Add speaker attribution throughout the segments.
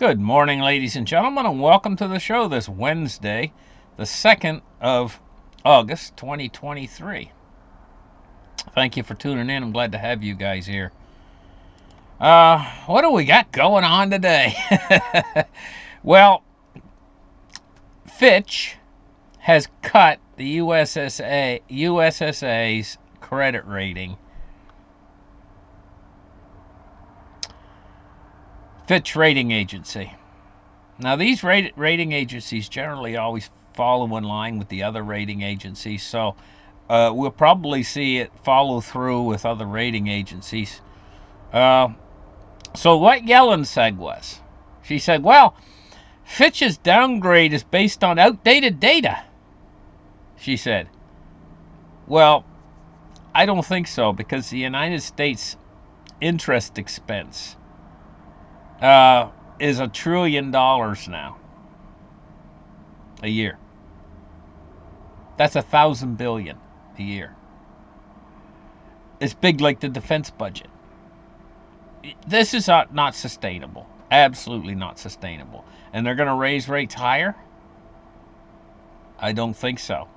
Speaker 1: Good morning, ladies and gentlemen, and welcome to the show this Wednesday, the 2nd of August, 2023. Thank you for tuning in. I'm glad to have you guys here. What do we got going on today? Well, Fitch has cut the USSA's credit rating. Fitch Rating Agency. Now, these rating agencies generally always follow in line with the other rating agencies, so we'll probably see it follow through with other rating agencies. So what Yellen said was, she said, well, Fitch's downgrade is based on outdated data, she said. Well, I don't think so, because the United States interest expense is $1 trillion now a year. That's 1,000 billion a year. It's big like the defense budget. This is not sustainable. Absolutely not sustainable. And they're going to raise rates higher? I don't think so.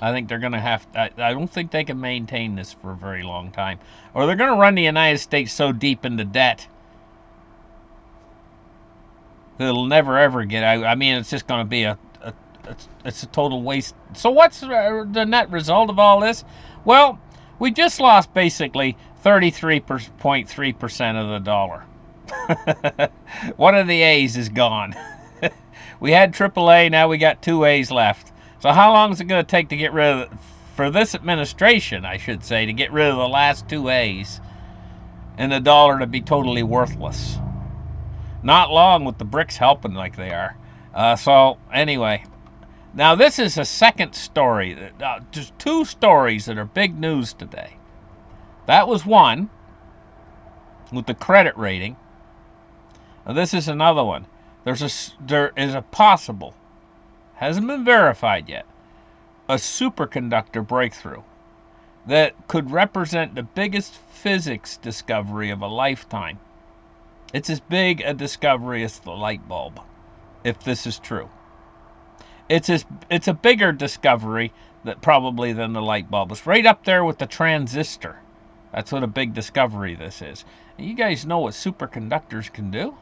Speaker 1: I think they're going to have... I don't think they can maintain this for a very long time. Or they're going to run the United States so deep into debt that it'll never ever get out. I mean, it's just going to be it's a total waste. So what's the net result of all this? Well, we just lost basically 33.3% of the dollar. One of the A's is gone. We had AAA, now we got 2 A's left. So how long is it going to take to get rid of, for this administration, I should say, to get rid of the last 2 A's and the dollar to be totally worthless? Not long with the BRICS helping like they are. So anyway, now this is a second story. Just 2 stories that are big news today. That was one with the credit rating. Now this is another one. There is a possible, hasn't been verified yet, a superconductor breakthrough that could represent the biggest physics discovery of a lifetime. It's as big a discovery as the light bulb, if this is true. It's a bigger discovery that probably than the light bulb. It's right up there with the transistor. That's what a big discovery this is. And you guys know what superconductors can do?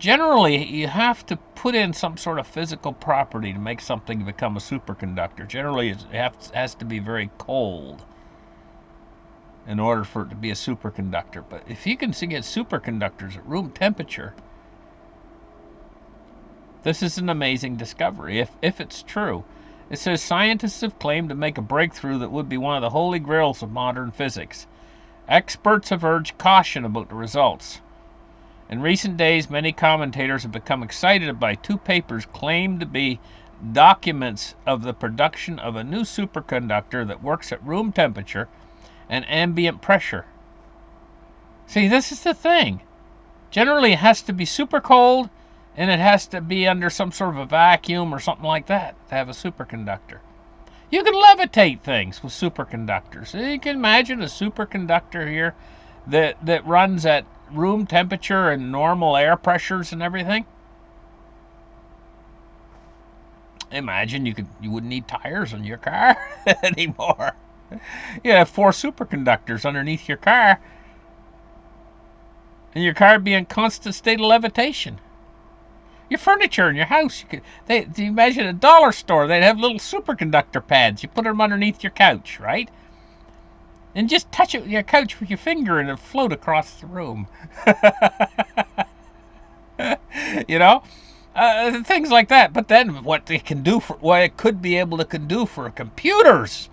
Speaker 1: Generally, you have to put in some sort of physical property to make something become a superconductor. Generally, it has to be very cold in order for it to be a superconductor. But if you can get superconductors at room temperature, this is an amazing discovery, if it's true. It says scientists have claimed to make a breakthrough that would be one of the holy grails of modern physics. Experts have urged caution about the results. In recent days, many commentators have become excited by 2 papers claimed to be documents of the production of a new superconductor that works at room temperature and ambient pressure. See, this is the thing. Generally, it has to be super cold, and it has to be under some sort of a vacuum or something like that to have a superconductor. You can levitate things with superconductors. You can imagine a superconductor here that runs at room temperature and normal air pressures and everything. Imagine you wouldn't need tires on your car anymore. You have 4 superconductors underneath your car, and your car would be in constant state of levitation. Your furniture in your house, you imagine a dollar store, they'd have little superconductor pads. You put them underneath your couch, right? And just touch it with your couch with your finger and it'll float across the room. You know? Things like that. But then what it could be able to do for computers.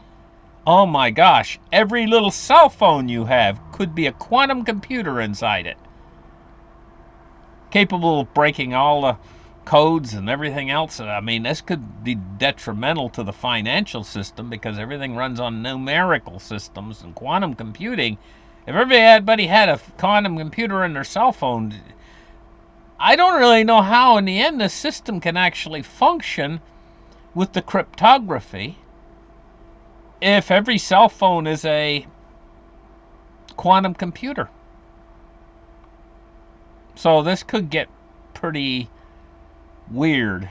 Speaker 1: Oh my gosh. Every little cell phone you have could be a quantum computer inside it, capable of breaking all the codes and everything else. I mean, this could be detrimental to the financial system because everything runs on numerical systems and quantum computing. If everybody had a quantum computer in their cell phone, I don't really know how in the end the system can actually function with the cryptography if every cell phone is a quantum computer. So this could get pretty weird.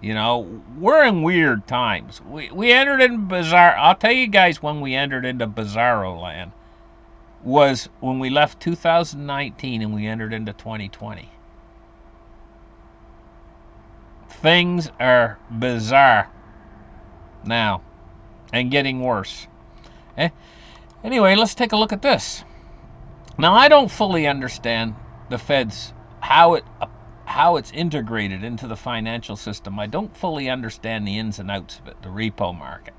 Speaker 1: You know, we're in weird times. We entered in bizarre. I'll tell you guys when we entered into bizarro land was when we left 2019 and we entered into 2020. Things are bizarre now and getting worse. Anyway, let's take a look at this. Now, I don't fully understand the Fed's how it's integrated into the financial system. I don't fully understand the ins and outs of it, the repo market.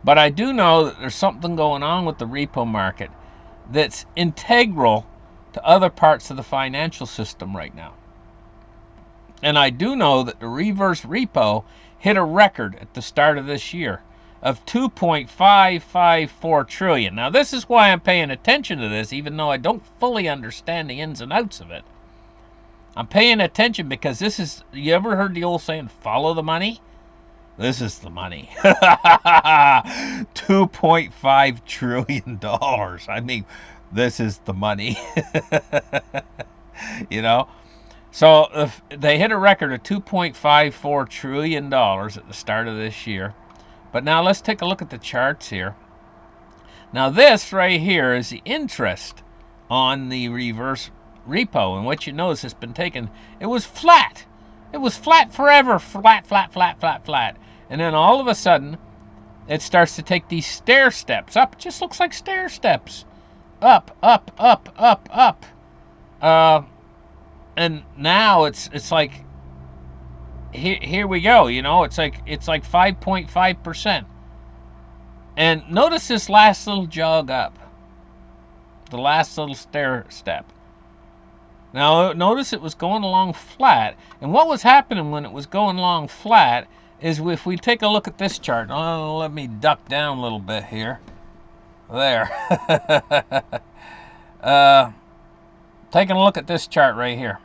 Speaker 1: But I do know that there's something going on with the repo market that's integral to other parts of the financial system right now. And I do know that the reverse repo hit a record at the start of this year of 2.554 trillion. Now, this is why I'm paying attention to this, even though I don't fully understand the ins and outs of it. I'm paying attention because this is, you ever heard the old saying, follow the money? This is the money. $2.5 trillion. I mean, this is the money. You know? So they hit a record of $2.54 trillion at the start of this year. But now let's take a look at the charts here. Now this right here is the interest on the reverse repo. And what you notice it's been taken, it was flat. It was flat forever. Flat, flat, flat, flat, flat. And then all of a sudden, it starts to take these stair steps up. It just looks like stair steps. Up, up, up, up, up. And now it's like here we go, you know, it's like 5.5%. And notice this last little jog up. The last little stair step. Now notice it was going along flat, and what was happening when it was going along flat is if we take a look at this chart. Oh, let me duck down a little bit here. There. Taking a look at this chart right here.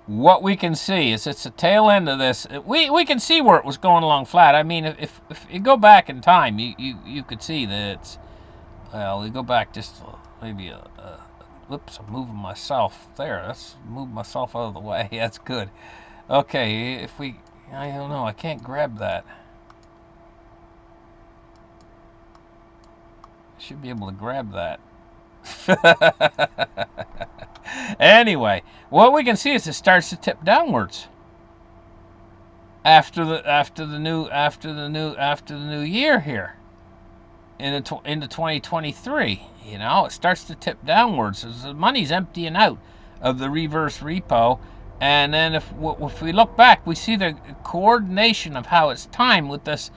Speaker 1: What we can see is it's the tail end of this. We can see where it was going along flat. I mean, if you go back in time, you could see that it's, well, we go back just maybe whoops, I'm moving myself there. Let's move myself out of the way. That's good. Okay, if we, I don't know, I can't grab that. I should be able to grab that. Anyway, what we can see is it starts to tip downwards after the new year here into 2023. You know, it starts to tip downwards as the money's emptying out of the reverse repo. And then if we look back, we see the coordination of how it's timed with this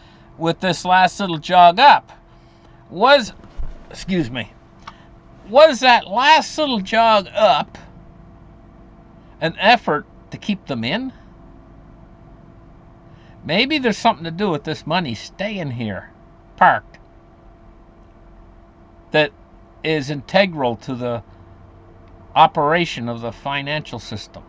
Speaker 1: last little jog up. Was that last little jog up an effort to keep them in? Maybe there's something to do with this money staying here, parked, that is integral to the operation of the financial system,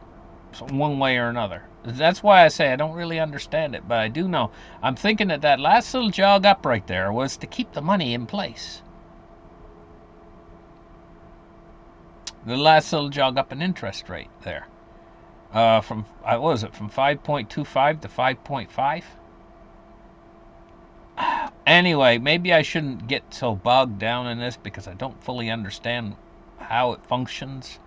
Speaker 1: one way or another. That's why I say I don't really understand it, but I do know. I'm thinking that last little jog up right there was to keep the money in place. The last little jog up in interest rate there. From 5.25 to 5.5? Anyway, maybe I shouldn't get so bogged down in this because I don't fully understand how it functions.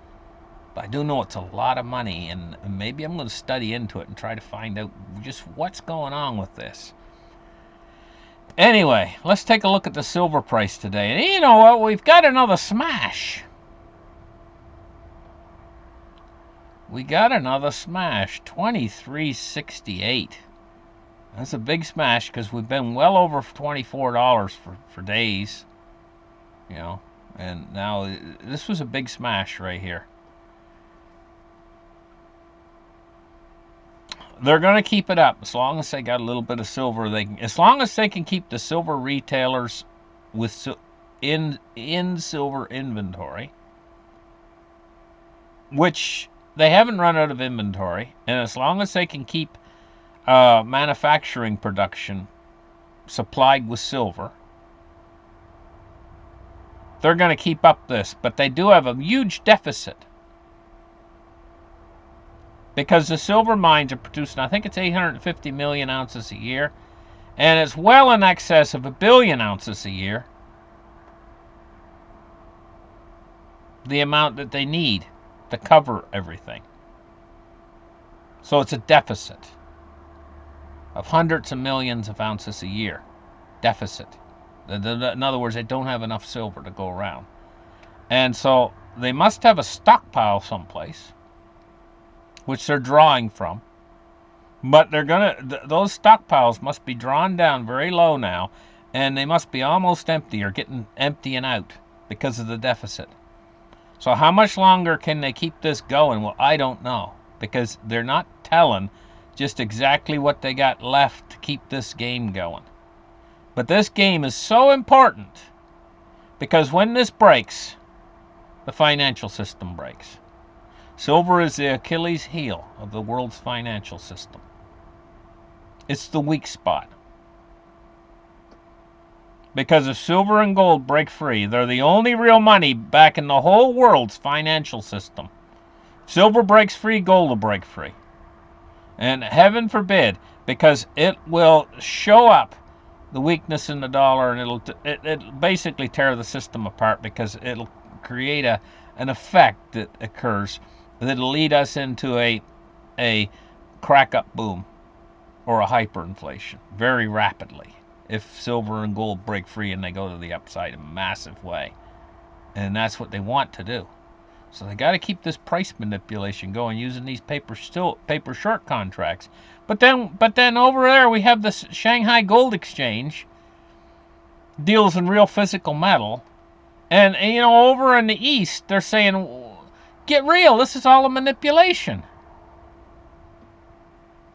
Speaker 1: But I do know it's a lot of money, and maybe I'm going to study into it and try to find out just what's going on with this. Anyway, let's take a look at the silver price today. And you know what? We've got another smash. We got another smash, 23.68. That's a big smash because we've been well over $24 for days, you know, and now this was a big smash right here. They're going to keep it up as long as they got a little bit of silver. As long as they can keep the silver retailers with in silver inventory, which they haven't run out of inventory, and as long as they can keep manufacturing production supplied with silver, they're going to keep up this, but they do have a huge deficit because the silver mines are producing, I think it's 850 million ounces a year, and it's well in excess of 1 billion ounces a year, the amount that they need to cover everything. So it's a deficit of hundreds of millions of ounces a year. Deficit. In other words, they don't have enough silver to go around. And so they must have a stockpile someplace, which they're drawing from. But they're those stockpiles must be drawn down very low now, and they must be almost empty or emptying out because of the deficit. So how much longer can they keep this going? Well, I don't know, because they're not telling just exactly what they got left to keep this game going. But this game is so important because when this breaks, the financial system breaks. Silver is the Achilles heel of the world's financial system. It's the weak spot. Because if silver and gold break free, they're the only real money back in the whole world's financial system. Silver breaks free, gold will break free. And heaven forbid, because it will show up the weakness in the dollar, and it'll basically tear the system apart, because it'll create an effect that occurs that'll lead us into a crack-up boom or a hyperinflation very rapidly if silver and gold break free and they go to the upside in a massive way. And that's what they want to do. So they got to keep this price manipulation going using these paper short contracts. But then over there we have the Shanghai Gold Exchange, deals in real physical metal, and over in the East they're saying, get real, this is all a manipulation.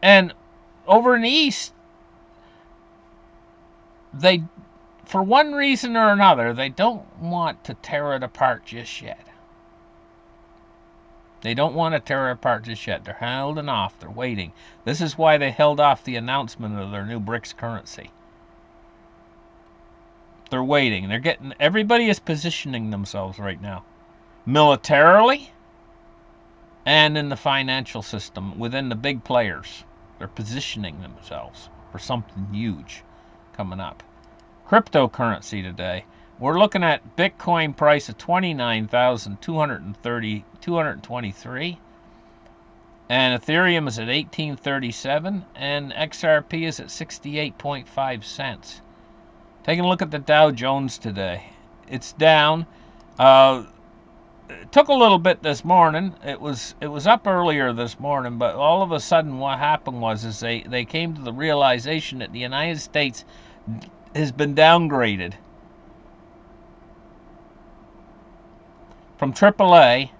Speaker 1: And over in the East, they, for one reason or another, they don't want to tear it apart just yet. They don't want to tear it apart just yet. They're holding off. They're waiting. This is why they held off the announcement of their new BRICS currency. They're waiting. Everybody is positioning themselves right now, militarily and in the financial system, within the big players. They're positioning themselves for something huge coming up. Cryptocurrency today, we're looking at Bitcoin price of 29,223, and Ethereum is at 1837, and XRP is at 68.5 cents. Taking a look at the Dow Jones today, it's down. It took a little bit this morning. It was up earlier this morning, but all of a sudden what happened was they came to the realization that the United States has been downgraded from AAA.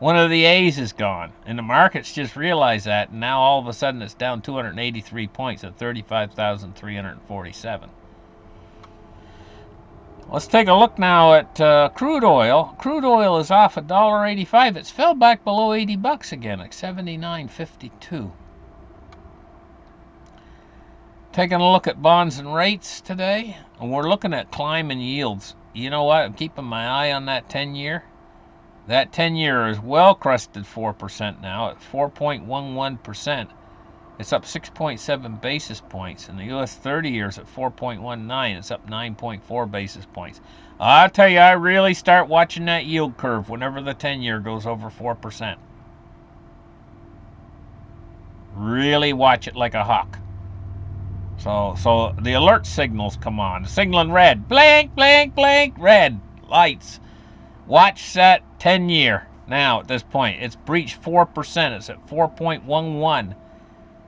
Speaker 1: One of the A's is gone, and the markets just realized that, and now all of a sudden it's down 283 points at 35,347. Let's take a look now at crude oil. Crude oil is off $1.85. It's fell back below $80 again at $79.52. Taking a look at bonds and rates today, and we're looking at climbing yields. You know what? I'm keeping my eye on that 10-year. That 10-year is well crested 4% now at 4.11%. It's up 6.7 basis points, and the U.S. 30-year is at 4.19. It's up 9.4 basis points. I'll tell you, I really start watching that yield curve whenever the 10-year goes over 4%. Really watch it like a hawk. So the alert signals come on. Signaling red. Blink, blink, blink, red lights. Watch that 10-year. Now, at this point, it's breached 4%. It's at 4.11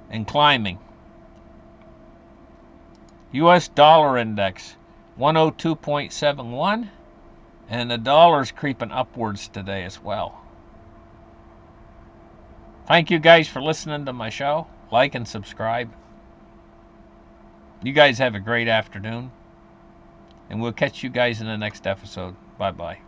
Speaker 1: and climbing. U.S. dollar index, 102.71. And the dollar's creeping upwards today as well. Thank you guys for listening to my show. Like and subscribe. You guys have a great afternoon. And we'll catch you guys in the next episode. Bye-bye.